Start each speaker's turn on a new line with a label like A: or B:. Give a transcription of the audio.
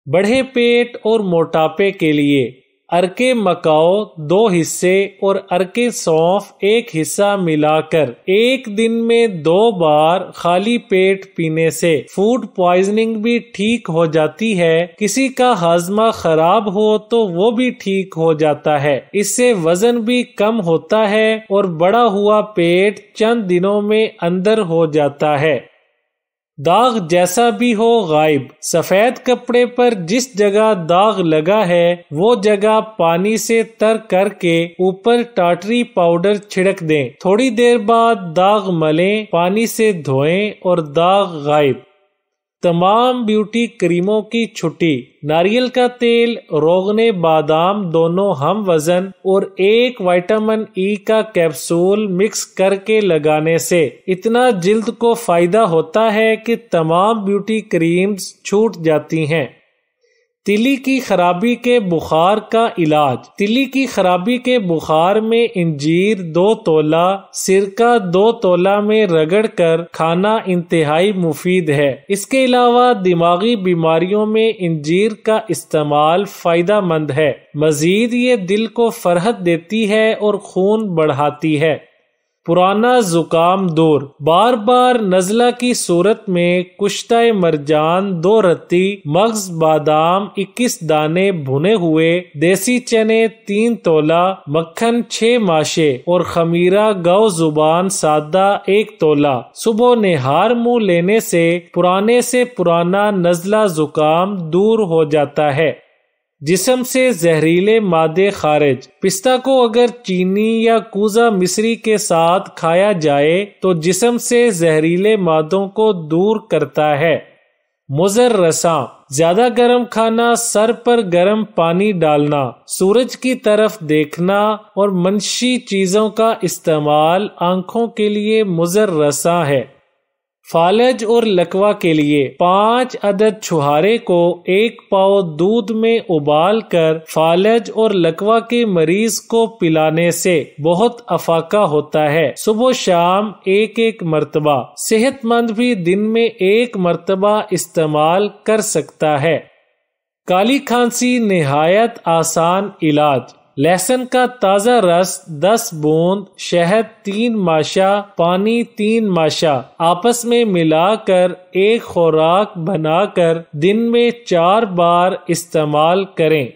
A: بڑھے پیٹ اور موٹاپے کے لیے ارک مکاؤ 2 حصے اور ارک سونف 1 حصہ ملا کر 1 دن میں 2 بار خالی پیٹ پینے سے فوڈ پوائزننگ بھی ٹھیک ہو جاتی ہے۔ کسی کا ہاضمہ خراب ہو تو وہ بھی ٹھیک ہو جاتا ہے۔ اس سے وزن بھی کم ہوتا ہے اور بڑا ہوا پیٹ چند دنوں میں اندر ہو جاتا ہے۔ داغ جیسا بھی ہو غائب۔ سفید کپڑے پر جس جگہ داغ لگا ہے وہ جگہ پانی سے تر کر کے اوپر ٹاٹری پاؤڈر چھڑک دیں۔ تھوڑی دیر بعد داغ ملیں، پانی سے دھوئیں اور داغ غائب۔ تمام بیوٹی کریموں کی چھٹی۔ ناریل کا تیل، روغن بادام دونوں ہم وزن اور 1 وٹامن ای کا کیپسول مکس کر کے لگانے سے اتنا جلد کو فائدہ ہوتا ہے کہ تمام بیوٹی کریمز چھوٹ جاتی ہیں۔ تلی کی خرابی کے بخار کا علاج۔ تلی کی خرابی کے بخار میں انجیر 2 تولہ، سرکہ 2 تولہ میں رگڑ کر کھانا انتہائی مفید ہے۔ اس کے علاوہ دماغی بیماریوں میں انجیر کا استعمال فائدہ مند ہے۔ مزید یہ دل کو فرحت دیتی ہے اور خون بڑھاتی ہے۔ پرانا زکام دور۔ بار بار نزلہ کی صورت میں کشتہ مرجان 2 رتی، مغز بادام 21 دانے بھنے ہوئے، دیسی چنے 3 تولہ، مکھن 6 ماشے اور خمیرہ گو زبان سادہ 1 تولہ صبح نہار منہ لینے سے پرانا نزلہ زکام دور ہو جاتا ہے۔ جسم سے زہریلے مادے خارج۔ پستہ کو اگر چینی یا کوزہ مصری کے ساتھ کھایا جائے تو جسم سے زہریلے مادوں کو دور کرتا ہے۔ مضر رساں۔ زیادہ گرم کھانا، سر پر گرم پانی ڈالنا، سورج کی طرف دیکھنا اور منشی چیزوں کا استعمال آنکھوں کے لیے مضر رساں ہے۔ فالج اور لکوہ کے لیے 5 عدد چھہارے کو 1 پاؤ دودھ میں ابال کر فالج اور لکوہ کے مریض کو پلانے سے بہت افاقہ ہوتا ہے۔ صبح و شام 1 مرتبہ۔ صحت مند بھی دن میں 1 مرتبہ استعمال کر سکتا ہے۔ کالی کھانسی نہایت آسان علاج۔ لہسن کا تازہ رس 10 بوند، شہد 3 ماشا، پانی 3 ماشا آپس میں ملا کر ایک خوراک بنا کر دن میں 4 بار استعمال کریں۔